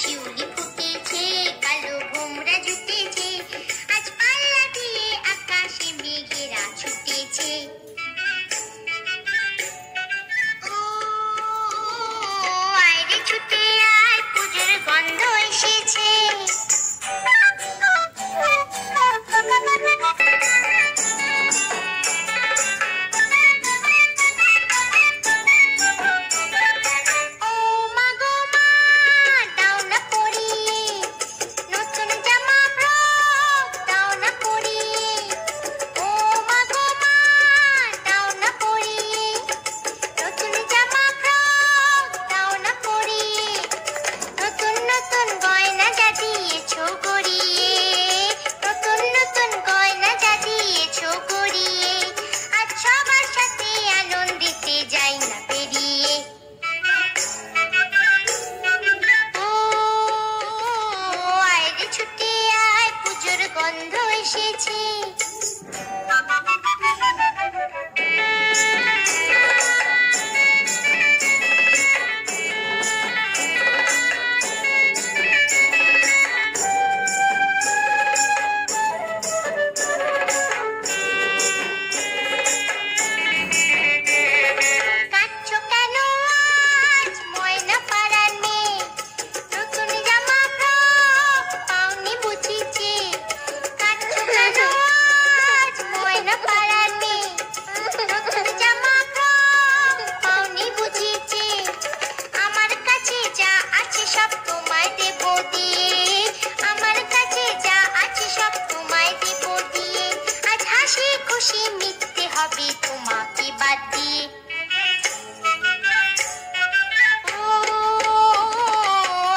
শিউলি ফুটেছে, কালো ভোমরা জুটেছে, আজ পাল্লা দিয়ে আকাশে মেঘেরা ছুটেছে। ও আয়রে ছুটে আয়, পুজোর গন্ধ এসেছে। গন্ধ এসেছে। খুশি মিটতে হবে তোমাকে বাদ দিয়ে। ও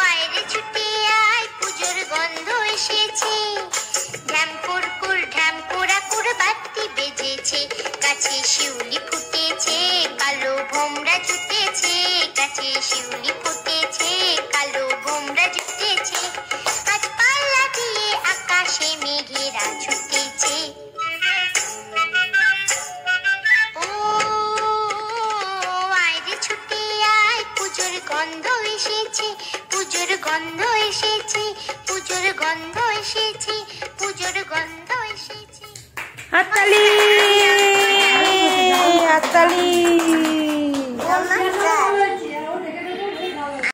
আয়রে ছুটে আয়, পুজোর গন্ধ এসেছে। ঢ্যাম কুরকুর ঢ্যাম কুড়াকুর বাতি বেজেছে, গাছে শিউলি ফুটেছে, কালো ভোমরা জুটেছে, গাছে শিউলি ফুটেছে, কালো ভোমরা জুটেছে, আজ পাল্লা দিয়ে আকাশে মেঘেরা ছুটেছে। গন্ধ এসেছে, পুজোর গন্ধ এসেছে, পুজোর গন্ধ এসেছে, পুজোর গন্ধ এসেছে। হাততালি।